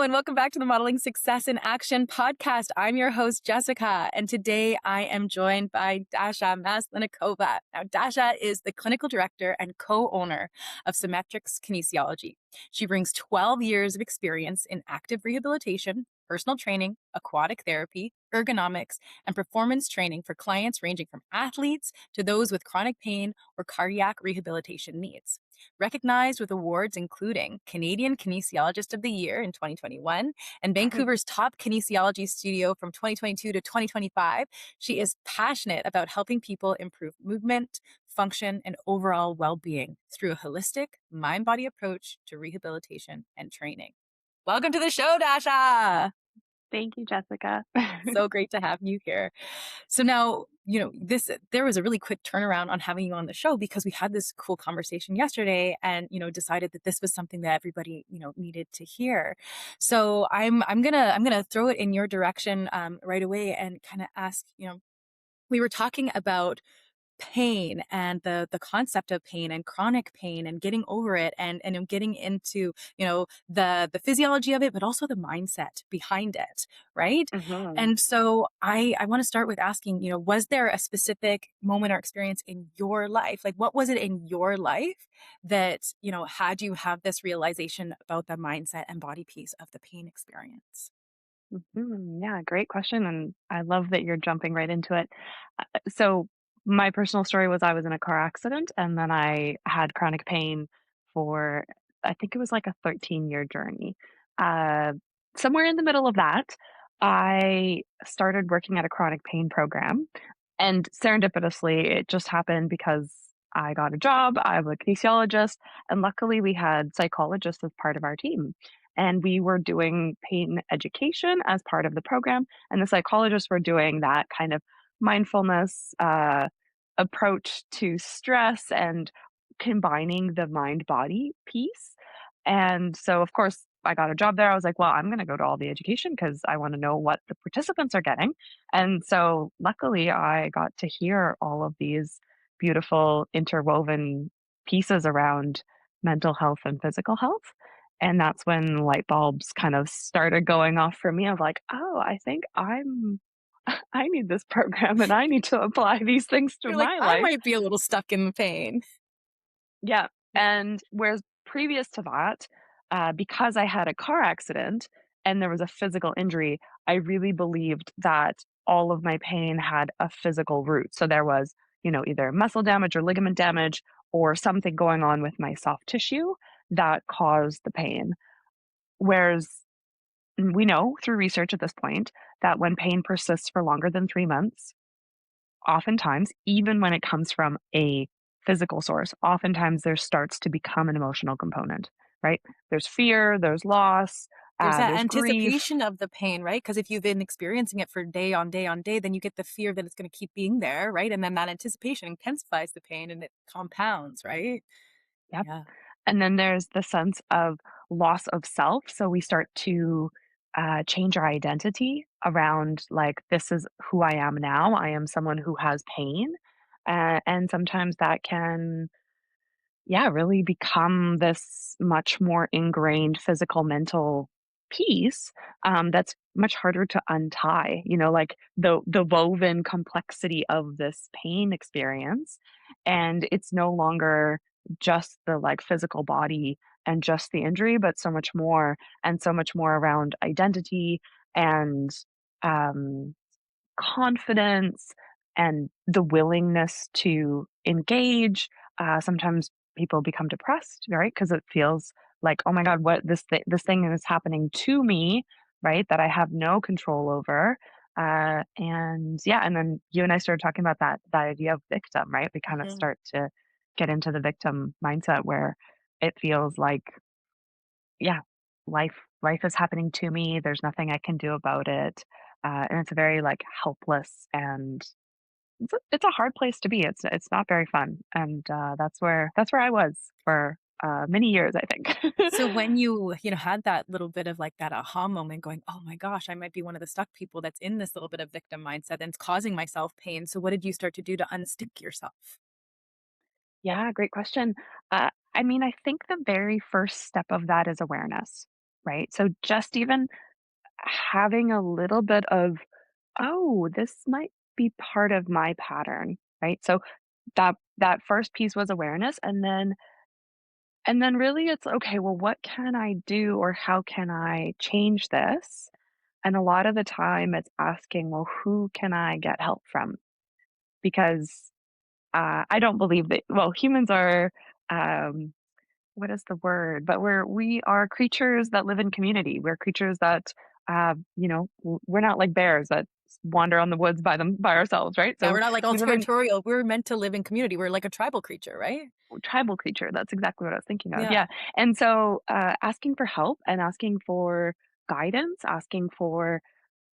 and welcome back to the Modeling Success in Action podcast. I'm your host, Jessica, and today I am joined by Dasha Maslennikova. Now, Dasha is the clinical director and co-owner of Symmetrics Kinesiology. She brings 12 years of experience in active rehabilitation, personal training, aquatic therapy, ergonomics, and performance training for clients ranging from athletes to those with chronic pain or cardiac rehabilitation needs. Recognized with awards including Canadian Kinesiologist of the Year in 2021 and Vancouver's top kinesiology studio from 2022 to 2025, she is passionate about helping people improve movement, function, and overall well-being through a holistic mind-body approach to rehabilitation and training. Welcome to the show, Dasha. Thank you, Jessica. So great to have you here. So now, there was a really quick turnaround on having you on the show because we had this cool conversation yesterday and, decided that this was something that everybody, needed to hear. So I'm gonna throw it in your direction right away and kind of ask, we were talking about pain and the concept of pain and chronic pain and getting over it and getting into the physiology of it, but also the mindset behind it, right? Mhm. And so I want to start with asking, was there a specific moment or experience in your life, like what was it in your life that had you have this realization about the mindset and body piece of the pain experience? Yeah, great question, and I love that you're jumping right into it. So my personal story was I was in a car accident, and then I had chronic pain for I think it was like a 13-year journey. Uh, Somewhere in the middle of that, I started working at a chronic pain program, and serendipitously, it just happened because I got a job. I'm a kinesiologist, and luckily, we had psychologists as part of our team. And we were doing pain education as part of the program, and the psychologists were doing that kind of mindfulness approach to stress and combining the mind body piece. And so, of course, I got a job there. I was like, well, I'm going to go to all the education because I want to know what the participants are getting. And so, luckily, I got to hear all of these beautiful interwoven pieces around mental health and physical health. And that's when light bulbs kind of started going off for me of like, oh, I think I need this program and I need to apply these things to You're like, my I life. might be a little stuck in the pain. Yeah. And whereas previous to that, because I had a car accident and there was a physical injury, I really believed that all of my pain had a physical root. So there was, either muscle damage or ligament damage or something going on with my soft tissue that caused the pain. Whereas we know through research at this point that when pain persists for longer than 3 months, oftentimes, even when it comes from a physical source, oftentimes there starts to become an emotional component, right? There's fear, there's loss, There's that there's grief. anticipation of the pain, right? Because if you've been experiencing it for day on day on day, then you get the fear that it's going to keep being there, right? And then that anticipation intensifies the pain and it compounds, right? Yep. Yeah. And then there's the sense of loss of self. So we start to change our identity around like, this is who I am now. I am someone who has pain. And sometimes that can, yeah, really become this much more ingrained physical, mental piece that's much harder to untie. Like the woven complexity of this pain experience, and it's no longer just the like physical body and just the injury, but so much more, and so much more around identity and um, confidence and the willingness to engage. Sometimes people become depressed, right? Because it feels like, oh my God, what this thing is happening to me, right? That I have no control over. And yeah, and then you and I started talking about that idea of victim, right? We kind of Mhm. start to get into the victim mindset where it feels like, yeah, life is happening to me. There's nothing I can do about it. And it's a very like helpless and it's a hard place to be. It's not very fun, and that's where I was for many years, I think. So when you had that little bit of like that aha moment going, oh my gosh, I might be one of the stuck people that's in this little bit of victim mindset and it's causing myself pain. So what did you start to do to unstick yourself? Yeah, great question. I mean, I think the very first step of that is awareness, right? So just even having a little bit of, oh, this might be part of my pattern, right? So that first piece was awareness, and then really it's okay, well, what can I do or how can I change this? And a lot of the time it's asking, well, who can I get help from? Because I don't believe that, well, humans are, um, what is the word? But we are creatures that live in community. We're creatures that, we're not like bears that wander on the woods by ourselves, right? Yeah, So we're not like all we live in territorial. We're meant to live in community. We're like a tribal creature, right? tribal creature. That's exactly what I was thinking of. Yeah. Yeah. And so asking for help and asking for guidance, asking for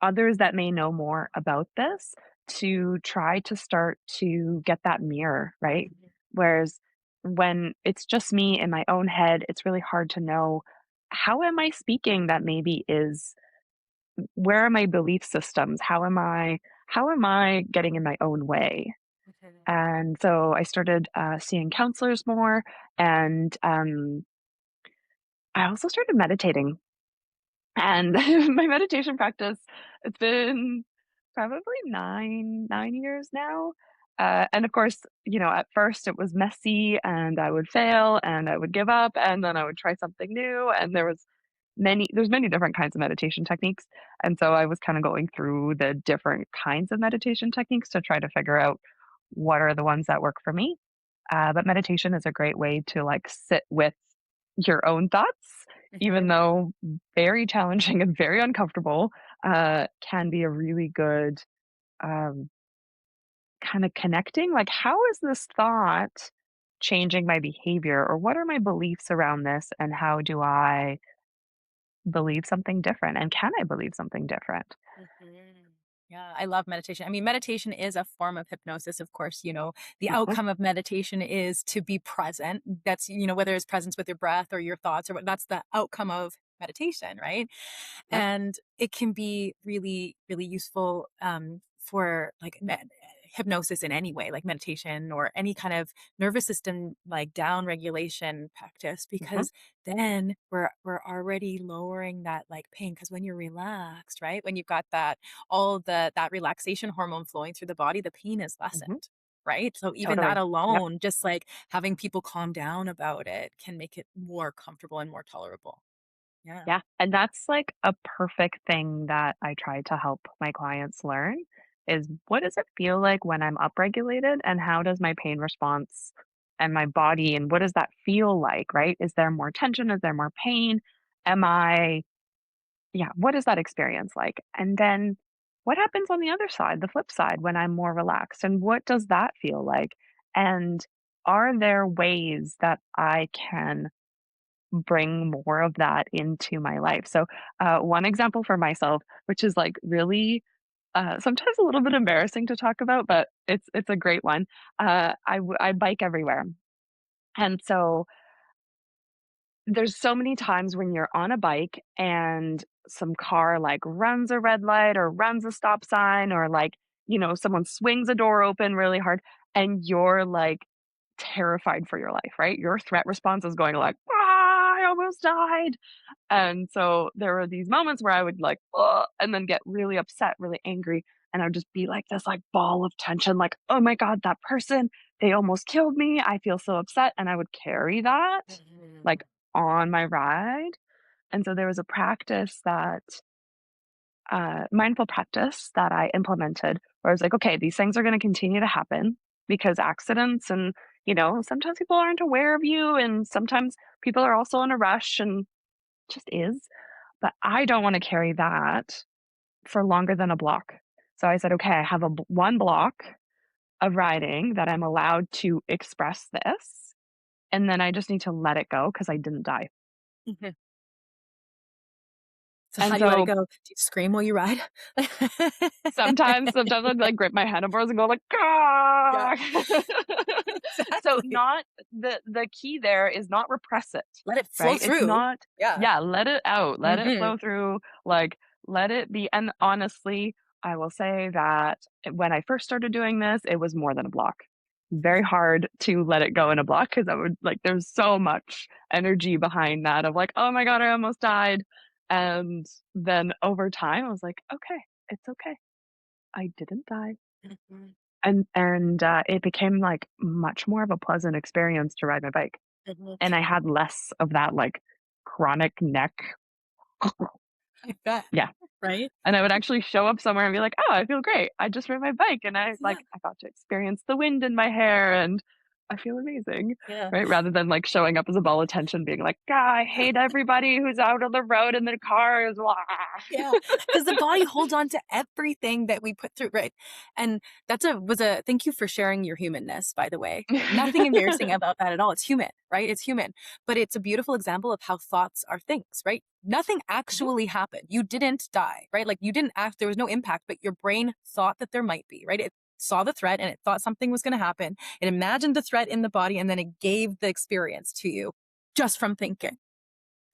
others that may know more about this to try to start to get that mirror, right? Mhm. Whereas when it's just me in my own head, it's really hard to know how am I speaking that maybe is where are my belief systems? How am I getting in my own way? Mhm. And so I started seeing counselors more, and I also started meditating. And my meditation practice, it's been probably 9 years now. And of course, at first it was messy and I would fail and I would give up and then I would try something new. And there's many different kinds of meditation techniques. And so I was kind of going through the different kinds of meditation techniques to try to figure out what are the ones that work for me. But meditation is a great way to like sit with your own thoughts, even Mhm. though very challenging and very uncomfortable, can be a really good um, kind of connecting. Like, how is this thought changing my behavior, or what are my beliefs around this, and how do I believe something different, and can I believe something different? Mhm. Yeah, I love meditation. I mean, meditation is a form of hypnosis, of course, the Mhm, outcome of meditation is to be present. That's, whether it's presence with your breath or your thoughts or what, that's the outcome of meditation, right? yep. And it can be really, really useful for like hypnosis in any way, like meditation or any kind of nervous system like down regulation practice, Mhm, because then we're already lowering that like pain. Because when you're relaxed, right, when you've got that relaxation hormone flowing through the body, the pain is mhm, lessened. Right. So even that totally. Yep. alone, just like having people calm down about it can make it more comfortable and more tolerable. Yeah. Yeah, and that's like a perfect thing that I try to help my clients learn is what does it feel like when I'm upregulated and how does my pain response and my body and what does that feel like, right? Is there more tension? Is there more pain? Am I yeah, what is that experience like? And then what happens on the other side, the flip side when I'm more relaxed and what does that feel like? And are there ways that I can bring more of that into my life. So, one example for myself, which is like really sometimes a little bit embarrassing to talk about, but it's a great one. I bike everywhere, and so there's so many times when you're on a bike and some car like runs a red light or runs a stop sign or like someone swings a door open really hard, and you're like terrified for your life, right? Your threat response is going like, ah, I almost died. And so there were these moments where I would like, "Ugh," and then get really upset, really angry, and I would just be like this like ball of tension, like, "Oh my god, that person, they almost killed me. I feel so upset." And I would carry that like Mhm. on my ride. And so there was a practice that mindful practice that I implemented where I was like, okay, these things are going to continue to happen because accidents and, sometimes people aren't aware of you and sometimes people are also in a rush and just is. But I don't want to carry that for longer than a block. So I said, okay, I have one block of riding that I'm allowed to express this. And then I just need to let it go because I didn't die. Mhm. So how And do you let it so go? Do you scream while you ride? sometimes I'd like grip my handlebars and go like, Yeah, "Ah!" So exactly. not the key there is not repress it, Let it flow right? It's through. not Yeah. yeah, let it out, let it Mhm. flow through, like, let it be and honestly, I will say that when I first started doing this, it was more than a block. very hard to let it go in a block because I would like there's so much energy behind that of like, oh my God, I almost died. And then over time I was like, okay, it's okay. I didn't die. Mhm, And it became like much more of a pleasant experience to ride my bike. mhm. And I had less of that like chronic neck. I bet, Yeah. right? And I would actually show up somewhere and be like, "Oh, I feel great. I just rode my bike and Yeah, I got to experience the wind in my hair and I feel amazing." yeah. Right? Rather than like showing up as a ball of tension being like, "God, I hate everybody who's out on the road in their cars." Blah." Yeah, because the body holds on to everything that we put through, right? And that's a was a thank you for sharing your humanness, by the way. Nothing embarrassing about that at all. It's human, right? It's human. But it's a beautiful example of how thoughts are things, right? Nothing Mhm, actually happened. You didn't die, right? Like you didn't act, there was no impact, but your brain thought that there might be, right? It saw the threat and it thought something was going to happen. It imagined the threat in the body and then it gave the experience to you just from thinking,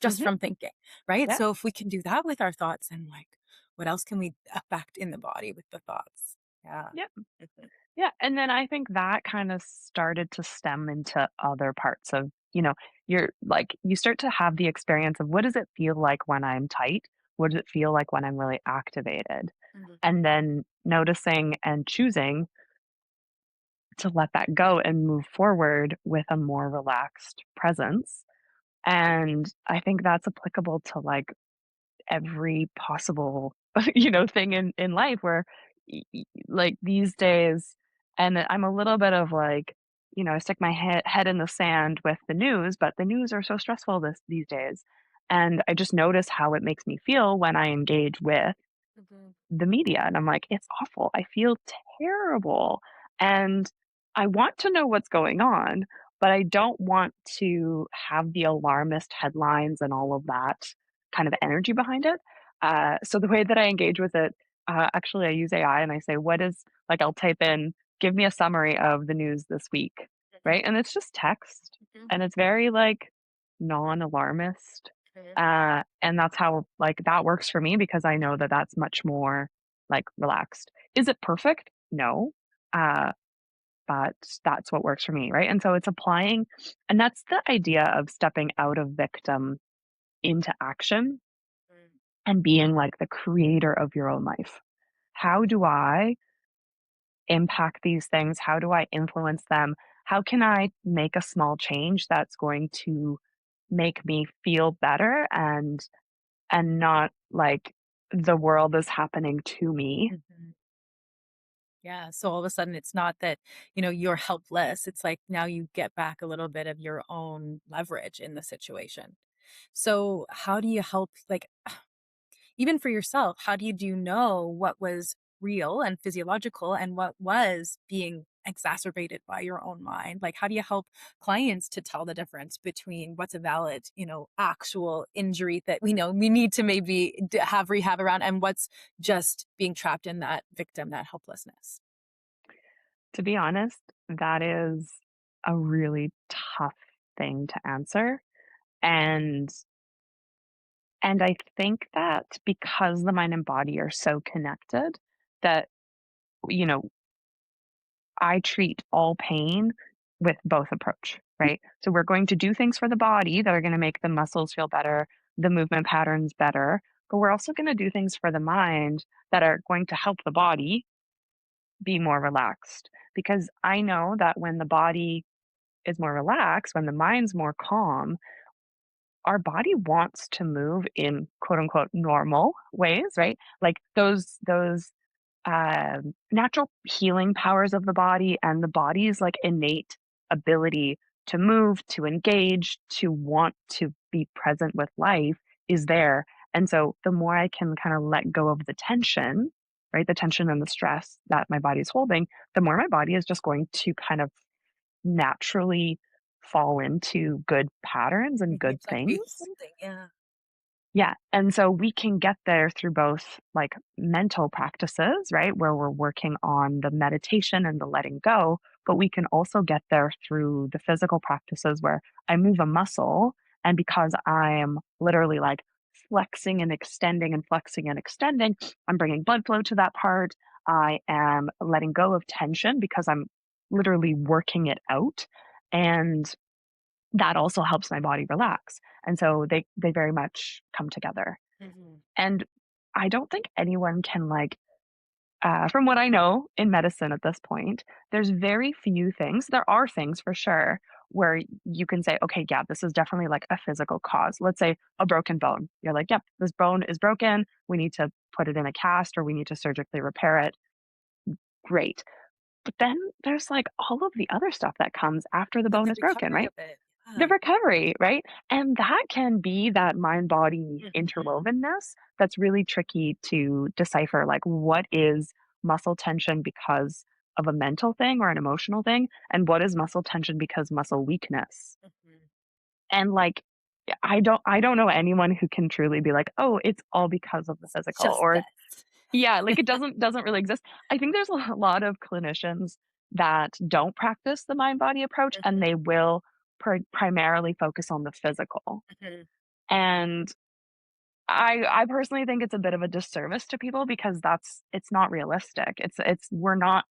just mhm. from thinking, right? Yeah. So if we can do that with our thoughts, then like, what else can we affect in the body with the thoughts? Yeah. Yeah. Mhm, Yeah, and then I think that kind of started to stem into other parts of, you know, you're like you start to have the experience of what does it feel like when I'm tight? What does it feel like when I'm really activated? mhm, And then noticing and choosing to let that go and move forward with a more relaxed presence. And I think that's applicable to like every possible thing in life where like these days and I'm a little bit of like I stick my head in the sand with the news, but the news are so stressful these days, and I just notice how it makes me feel when I engage with mhm, the media, and I'm like, "It's awful. I feel terrible." And I want to know what's going on, but I don't want to have the alarmist headlines and all of that kind of energy behind it. So the way that I engage with it, actually, I use AI and I say, "What is," like, I'll type in, "Give me a summary of the news this week," mhm, right? And it's just text, mhm, and it's very, like, non-alarmist. mhm, And that's how like, that works for me because I know that that's much more, like, relaxed. Is it perfect? No, uh, but that's what works for me, right? And so it's applying and that's the idea of stepping out of victim into action mhm, and being, like, the creator of your own life. How do I impact these things? How do I influence them? How can I make a small change that's going to make me feel better and not like the world is happening to me. mhm. Yeah. So all of a sudden, it's not that, you're helpless. It's like now you get back a little bit of your own leverage in the situation. So, how do you help, like, even for yourself, how do you know what was real and physiological and what was being exacerbated by your own mind? Like, how do you help clients to tell the difference between what's a valid, actual injury that we know we need to maybe have rehab around and what's just being trapped in that victim, that helplessness? To be honest, that is a really tough thing to answer. And and I think that because the mind and body are so connected that you know, I treat all pain with both approach, right? So we're going to do things for the body that are going to make the muscles feel better, the movement patterns better, but we're also going to do things for the mind that are going to help the body be more relaxed. Because I know that when the body is more relaxed, when the mind's more calm, our body wants to move in quote unquote normal ways, right? Like those natural healing powers of the body and the body's like innate ability to move, to engage, to want to be present with life is there. And so the more I can kind of let go of the tension, right? The tension and the stress that my body's holding, the more my body is just going to kind of naturally fall into good patterns and Mhm. good It's like things. reholding. Yeah. Yeah, and so we can get there through both, like, mental practices, right, where we're working on the meditation and the letting go, but we can also get there through the physical practices where I move a muscle, and because I'm literally, like, flexing and extending, I'm bringing blood flow to that part. I am letting go of tension because I'm literally working it out. And that also helps my body relax. And so they very much come together. Mhm. And I don't think anyone can from what I know in medicine at this point, there's very few things. There are things for sure where you can say, okay, yeah, this is definitely like a physical cause. Let's say a broken bone. You're like, yep, this bone is broken. We need to put it in a cast or we need to surgically repair it. Great. But then there's like all of the other stuff that comes after the Like bone the is broken, recovery right? of it. The Yeah. recovery, right? And that can be that mind body Mhm. interwovenness that's really tricky to decipher. Like, what is muscle tension because of a mental thing or an emotional thing? And what is muscle tension because muscle weakness? Mhm. And like, I don't know anyone who can truly be like, oh, it's all because of the It's physical, just or this. yeah, like it doesn't really exist. I think there's a lot of clinicians that don't practice the mind body approach and Mhm. they will primarily focus on the physical. Mhm. And I personally think it's a bit of a disservice to people because it's not realistic. It's we're not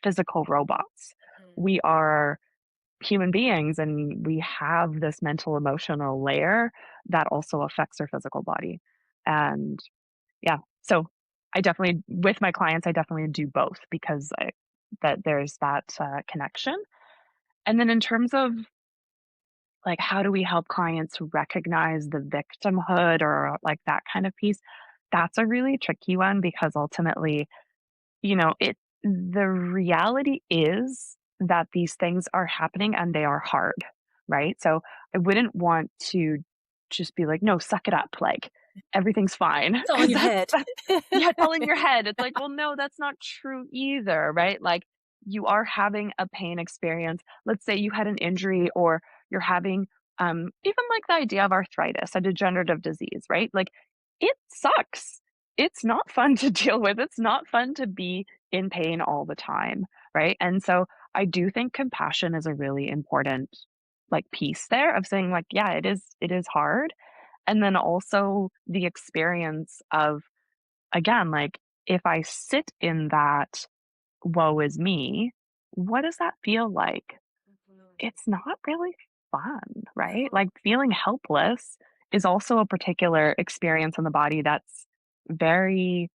physical robots. Mhm. We are human beings and we have this mental emotional layer that also affects our physical body. And yeah. So I definitely, with my clients, I definitely do both because that there's that connection. And then in terms of like, how do we help clients recognize the victimhood or like that kind of piece? That's a really tricky one because ultimately, the reality is that these things are happening and they are hard, right? So I wouldn't want to just be like, no, suck it up. Like everything's fine. It's all in Cause your head. yeah, it's all in your head. It's like, well, no, that's not true either, right? Like you are having a pain experience. Let's say you had an injury or you're having even like the idea of arthritis, a degenerative disease, right? Like it sucks. It's not fun to deal with. It's not fun to be in pain all the time, right? And so I do think compassion is a really important like piece there of saying like, yeah, it is hard. And then also the experience of again, like if I sit in that woe is me, what does that feel like? Mhm. It's not really fun, right? No. Like feeling helpless is also a particular experience in the body that's very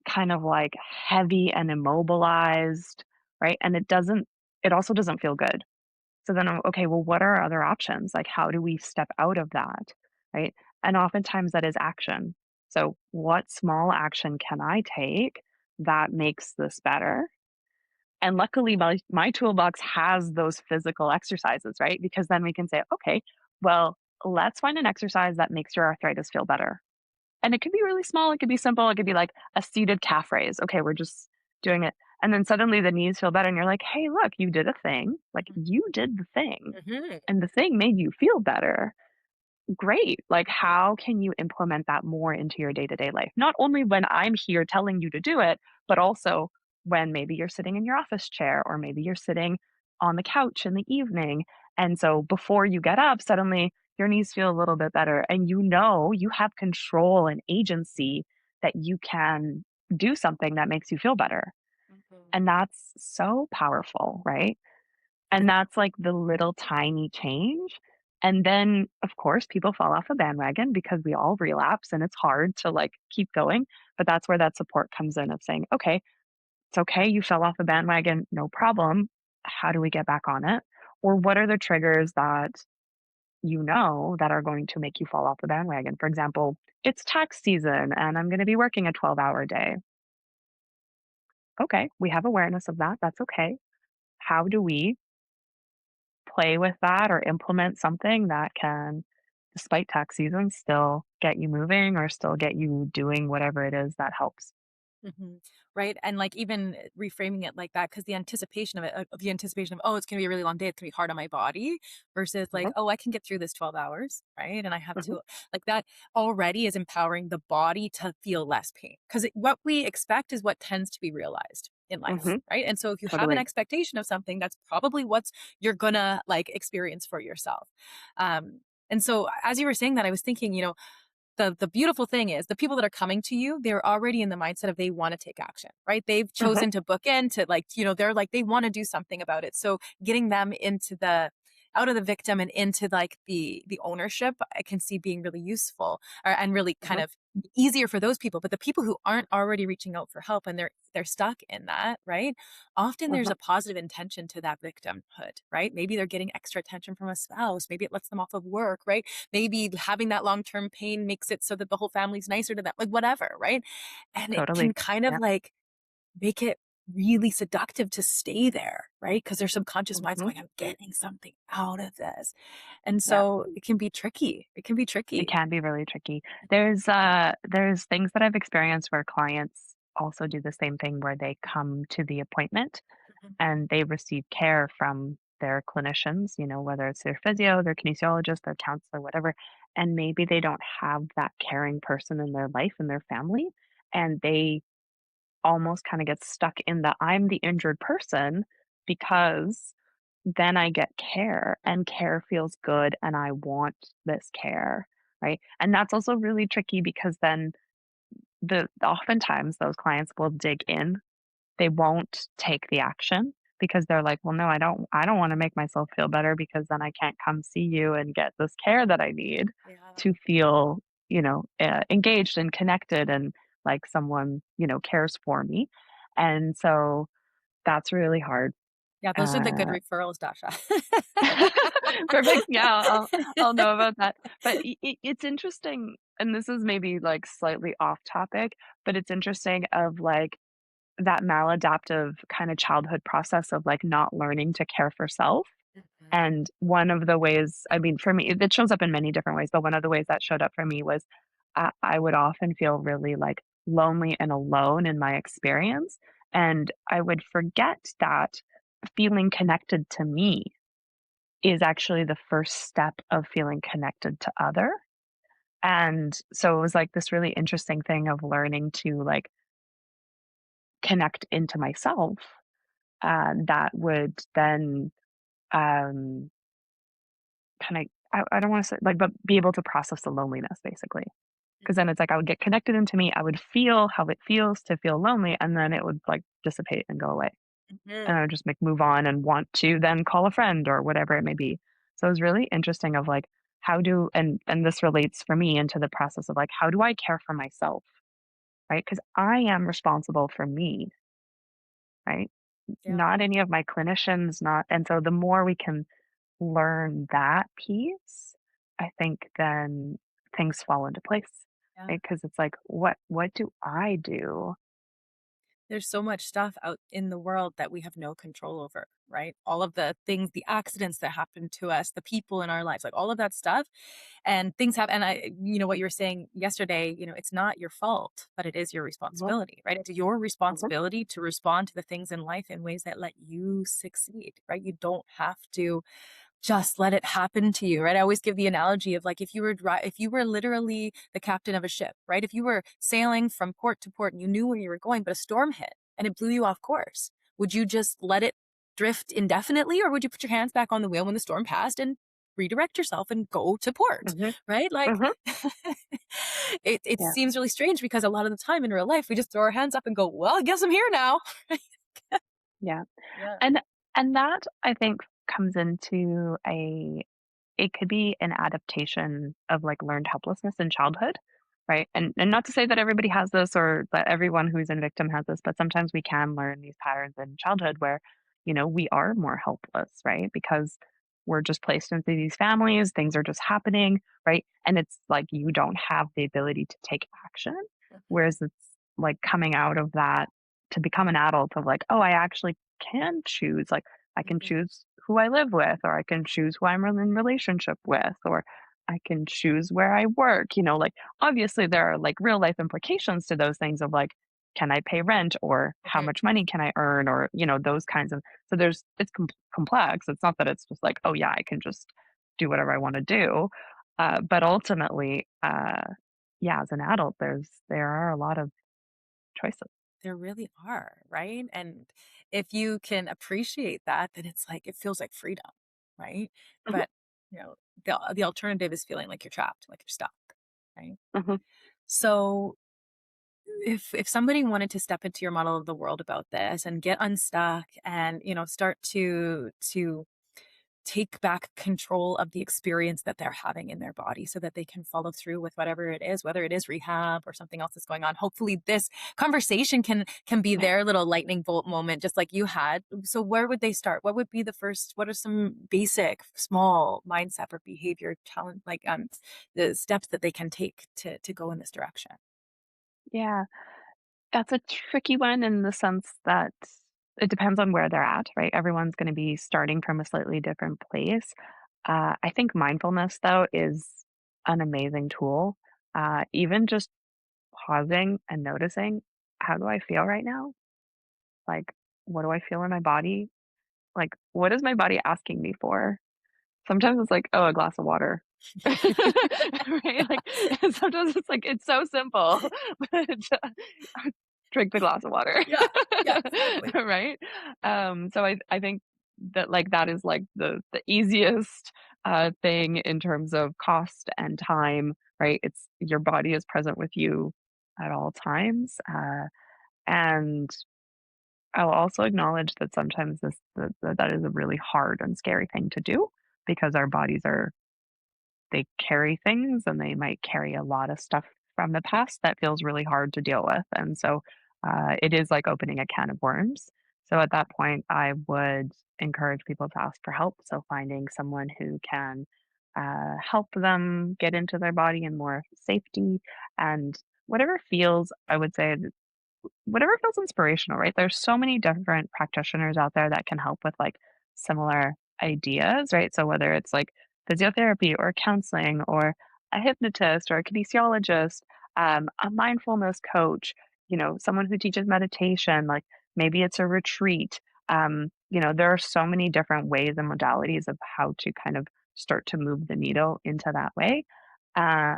kind of like heavy and immobilized, right? And it also doesn't feel good. So then, okay, well, what are other options? Like, how do we step out of that? Right. And oftentimes that is action. So, what small action can I take that makes this better? And luckily, my toolbox has those physical exercises, right? Because then we can say, okay, well, let's find an exercise that makes your arthritis feel better. And it could be really small, it could be simple, it could be like a seated calf raise. Okay, we're just doing it. And then suddenly the knees feel better and you're like, "Hey, look, you did a thing. Like you did the thing Mhm. and the thing made you feel better." Great. Like how can you implement that more into your day-to-day life? Not only when I'm here telling you to do it, but also when maybe you're sitting in your office chair or maybe you're sitting on the couch in the evening. And so before you get up, suddenly your knees feel a little bit better and you know you have control and agency that you can do something that makes you feel better. Mhm. And that's so powerful, right? And that's like the little tiny change. And then, of course, people fall off a bandwagon because we all relapse and it's hard to like keep going. But that's where that support comes in of saying, okay, it's okay. You fell off the bandwagon. No problem. How do we get back on it? Or what are the triggers that you know that are going to make you fall off the bandwagon? For example, it's tax season and I'm going to be working a 12-hour day. Okay, we have awareness of that. That's okay. How do we play with that or implement something that can, despite tax season, still get you moving or still get you doing whatever it is that helps. Mhm. Right, and, like, even reframing it like that, because the anticipation of it the anticipation of, "Oh, it's gonna be a really long day, it's gonna be hard on my body," versus, like, Mhm, "Oh, I can get through this 12 hours," right? And I have mhm, to like, that already is empowering the body to feel less pain, 'cause what we expect is what tends to be realized in life, mhm, right? And so if you have an totally. expectation of something, that's probably what's you're gonna, like, experience for yourself. Um, and so as you were saying that, I was thinking, the beautiful thing is the people that are coming to you, they're already in the mindset of they want to take action, right? They've Mhm. chosen to book in to like, they're like, they want to do something about it. So getting them into the out of the victim and into like the ownership, I can see being really useful and really kind Mhm. of easier for those people. But the people who aren't already reaching out for help and they're stuck in that, right? Often there's Mhm. a positive intention to that victimhood, right? Maybe they're getting extra attention from a spouse. Maybe it lets them off of work, right? Maybe having that long-term pain makes it so that the whole family's nicer to them, like whatever, right? And it can Totally. kind of Yeah. like make it really seductive to stay there, right? Because their subconscious mind's Mhm. going, I'm getting something out of this. And Yeah. so it can be tricky. It can be It tricky. can be really tricky. There's things that I've experienced where clients also do the same thing where they come to the appointment Mhm. and they receive care from their clinicians, whether it's their physio, their kinesiologist, their counselor, whatever. And maybe they don't have that caring person in their life and their family. And they almost kind of get stuck in the I'm the injured person because then I get care and care feels good and I want this care, right? And that's also really tricky because then the oftentimes those clients will dig in. They won't take the action because they're like, "Well, no, I don't want to make myself feel better because then I can't come see you and get this care that I need Yeah. to feel, engaged and connected and like someone, cares for me." And so that's really hard. Yeah, those are the good Uh, referrals, Dasha. Perfect. Yeah, I'll know about that. But it's interesting, and this is maybe like slightly off topic, but it's interesting of like that maladaptive kind of childhood process of like not learning to care for self. Mhm. And one of the ways, I mean, for me, it shows up in many different ways, but one of the ways that showed up for me was I would often feel really like lonely and alone in my experience. And I would forget that feeling connected to me is actually the first step of feeling connected to other. And so it was like this really interesting thing of learning to like connect into myself that would then um, kind of, I don't want to say like, but be able to process the loneliness basically. Because then it's like I would get connected into me, I would feel how it feels to feel lonely, and then it would like dissipate and go away. And I Mhm. would just make move on and want to then call a friend or whatever it may be. So it was really interesting of like how do and this relates for me into the process of like how do I care for myself, right? Because I am responsible for me, right? Yeah. Not any of my clinicians, not and so the more we can learn that piece, I think then things fall into place, Yeah. right? Because it's like, what do I do? There's so much stuff out in the world that we have no control over, right? All of the things, the accidents that happen to us, the people in our lives, like all of that stuff. And things have, and what you were saying yesterday, it's not your fault, but it is your Mhm. responsibility, right? It's your Mhm. responsibility to respond to the things in life in ways that let you succeed, right? You don't have to just let it happen to you, right? I always give the analogy of like if you were literally the captain of a ship, right? If you were sailing from port to port and you knew where you were going, but a storm hit and it blew you off course, would you just let it drift indefinitely, or would you put your hands back on the wheel when the storm passed and redirect yourself and go to port, Mhm. right? Like Mhm. it Yeah. seems really strange because a lot of the time in real life we just throw our hands up and go, well, I guess I'm here now. Yeah. Yeah. And that I think comes into a it could be an adaptation of like learned helplessness in childhood, right? And not to say that everybody has this or that everyone who's a victim has this, but sometimes we can learn these patterns in childhood where, we are more helpless, right? Because we're just placed into these families, things are just happening, right? And it's like you don't have the ability to take action. Mhm. Whereas it's like coming out of that to become an adult of like, oh, I actually can choose. Like I can Mhm. choose who I live with, or I can choose who I'm in relationship with, or I can choose where I work. Like obviously there are like real life implications to those things of like, can I pay rent or how Mhm. much money can I earn or, those kinds of, so it's complex. It's not that it's just like, oh yeah, I can just do whatever I want to do. But ultimately, yeah, as an adult, there are a lot of choices. There really are, right? And if you can appreciate that, then it's like it feels like freedom, right? Mhm. But, you know, the alternative is feeling like you're trapped, like you're stuck. right? Mhm. So if somebody wanted to step into your model of the world about this and get unstuck and, start to take back control of the experience that they're having in their body so that they can follow through with whatever it is, whether it is rehab or something else that's going on. Hopefully this conversation can be their little lightning bolt moment, just like you had. So where would they start? What would be the first, what are some basic small mindset or behavior challenge, like the steps that they can take to go in this direction? Yeah, that's a tricky one in the sense that it depends on where they're at, right? Everyone's gonna be starting from a slightly different place. I think mindfulness, though, is an amazing tool. Even just pausing and noticing, "How do I feel right now?" Like, "What do I feel in my body?" Like, "What is my body asking me for?" Sometimes it's like, "Oh, a glass of water." Right? Like, sometimes it's like, it's so simple, but drink the glass of water. Yeah. Yeah, exactly. Right? So I think that, like, that is, like, the easiest, thing in terms of cost and time, right? It's your body is present with you at all times, and I'll also acknowledge that sometimes that is a really hard and scary thing to do because our bodies are they carry things and they might carry a lot of stuff from the past that feels really hard to deal with. And so it is like opening a can of worms. So at that point, I would encourage people to ask for help. So finding someone who can help them get into their body in more safety and whatever feels, I would say, whatever feels inspirational, right? There's so many different practitioners out there that can help with like similar ideas, right? So whether it's like physiotherapy or counseling or a hypnotist or a kinesiologist, a mindfulness coach, someone who teaches meditation, like maybe it's a retreat. There are so many different ways and modalities of how to kind of start to move the needle into that way. Uh,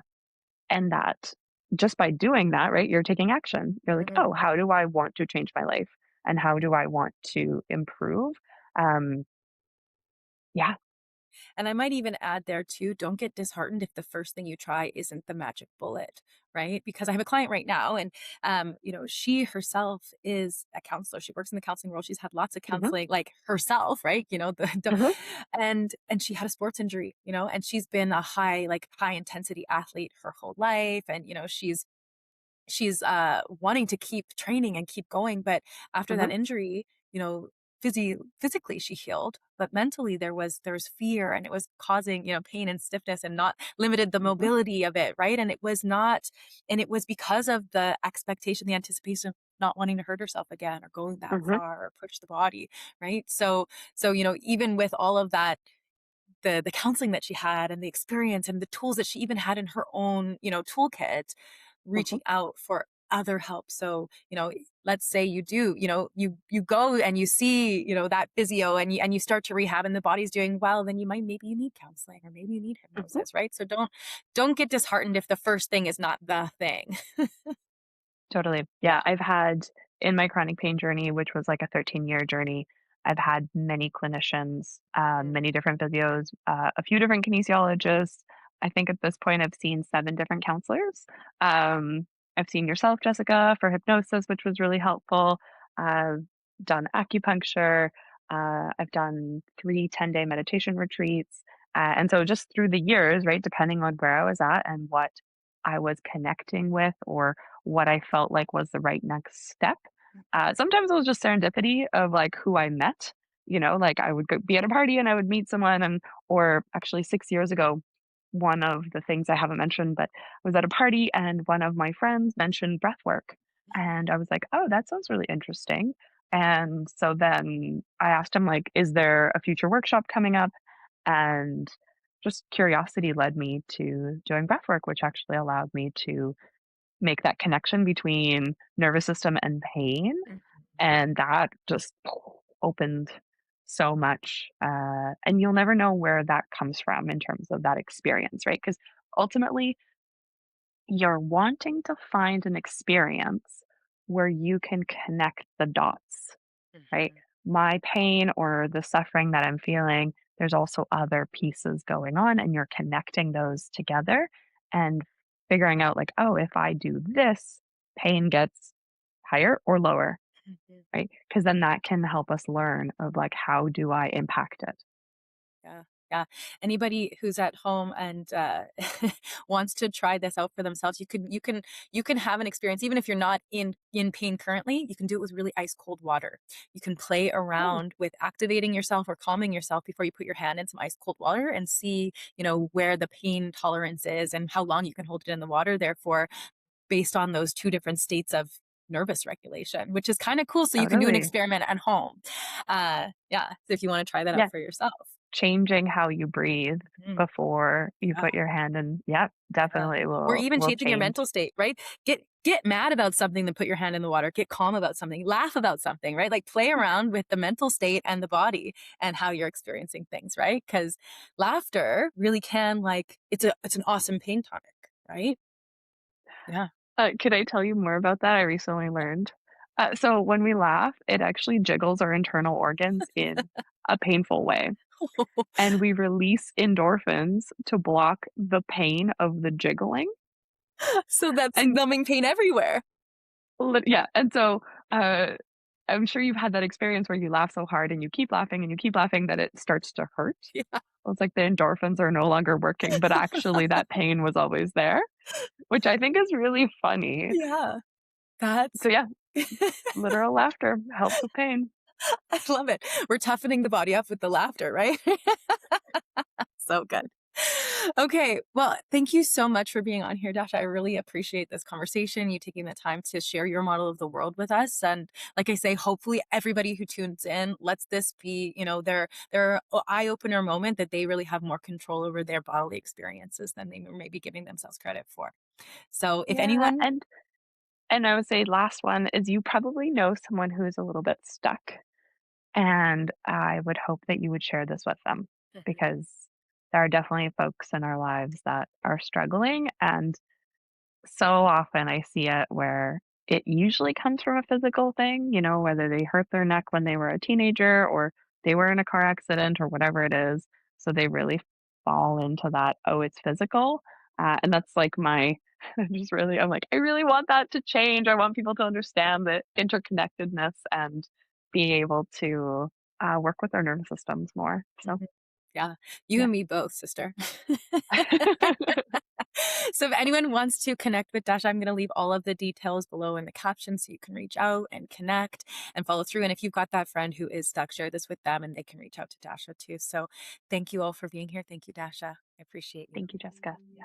and that just by doing that, right, you're taking action. You're like, Mhm. "Oh, how do I want to change my life? And how do I want to improve?" Um, yeah. And I might even add there too, don't get disheartened if the first thing you try isn't the magic bullet, right? Because I have a client right now and she herself is a counselor. She works in the counseling world. She's had lots of Mhm, counseling like herself, right? mhm, And she had a sports injury, and she's been a high intensity athlete her whole life and she's wanting to keep training and keep going, but after mhm, that injury, physically she healed, but mentally there was fear and it was causing, pain and stiffness and not limited the mhm, mobility of it, right? And it was because of the expectation, the anticipation of not wanting to hurt herself again or going that mhm, far or push the body, right? So even with all of that, the counseling that she had and the experience and the tools that she even had in her own, toolkit, mhm, reaching out for other help. So, let's say you do, you go and you see, that physio and you start to rehab and the body's doing well, then maybe you need counseling or maybe you need mhm. hypnosis, right? So don't get disheartened if the first thing is not the thing. Totally. Yeah, Yeah. I've had in my chronic pain journey, which was like a 13-year journey, I've had many clinicians, Mm, many different physios, a few different kinesiologists. I think at this point I've seen 7 different counselors. I've seen yourself, Jessica, for hypnosis, which was really helpful. I've done acupuncture. I've done 3 10-day meditation retreats. And so just through the years, right, depending on where I was at and what I was connecting with or what I felt like was the right next step. Sometimes it was just serendipity of like who I met. Like I would be at a party and I would meet someone, and or actually 6 years ago, one of the things I haven't mentioned, but I was at a party and one of my friends mentioned breath work, and I was like, oh, that sounds really interesting. And so then I asked him like, is there a future workshop coming up? And just curiosity led me to doing breath work, which actually allowed me to make that connection between nervous system and pain, mhm, and that just opened so much, and you'll never know where that comes from in terms of that experience, right? Because ultimately, you're wanting to find an experience where you can connect the dots, right? mhm, My pain or the suffering that I'm feeling, there's also other pieces going on, and you're connecting those together and figuring out like, oh, if I do this, pain gets higher or lower, Mhm. right? Because then that can help us learn of like, how do I impact it? Yeah, yeah. Anybody who's at home and wants to try this out for themselves, you can have an experience even if you're not in pain currently. You can do it with really ice cold water. You can play Oh, around with activating yourself or calming yourself before you put your hand in some ice cold water and see, where the pain tolerance is and how long you can hold it in the water. Therefore, based on those two different states of nervous regulation, which is kind of cool. So you can do an totally. experiment at home. Yeah. So if you want to try that out Yeah. for yourself. Changing how you breathe Mm, before you yeah, put your hand in, yeah, yeah. definitely Or will even changing your change. mental state, right? Get mad about something, then put your hand in the water. Get calm about something. Laugh about something, right? Like play around with the mental state and the body and how you're experiencing things, right? Because laughter really can it's an awesome pain tonic, right? Yeah. Could I tell you more about that? I recently learned. So when we laugh, it actually jiggles our internal organs in a painful way, and we release endorphins to block the pain of the jiggling. So that's And numbing pain everywhere. yeah, and so uh, I'm sure you've had that experience where you laugh so hard and you keep laughing and you keep laughing that it starts to hurt. Yeah. Well, it's like the endorphins are no longer working, but actually that pain was always there, which I think is really funny. Yeah. That's So yeah, literal laughter helps with pain. I love it. We're toughening the body up with the laughter, right? So good. Okay. Well, thank you so much for being on here, Dasha. I really appreciate this conversation, you taking the time to share your model of the world with us. And like I say, hopefully everybody who tunes in lets this be, their eye opener moment that they really have more control over their bodily experiences than they may be giving themselves credit for. So if Yeah, anyone and I would say last one is you probably know someone who is a little bit stuck, and I would hope that you would share this with them Mhm, because there are definitely folks in our lives that are struggling, and so often I see it where it usually comes from a physical thing, whether they hurt their neck when they were a teenager or they were in a car accident or whatever it is. So they really fall into that, oh, it's physical. And that's like I'm like, I really want that to change. I want people to understand the interconnectedness and be able to work with their nervous systems more. So, mhm. Yeah. You yeah. and me both, sister. So if anyone wants to connect with Dasha, I'm going to leave all of the details below in the caption so you can reach out and connect and follow through. And if you've got that friend who is stuck, share this with them and they can reach out to Dasha too. So thank you all for being here. Thank you, Dasha. I appreciate you. Thank you, Jessica. Yeah.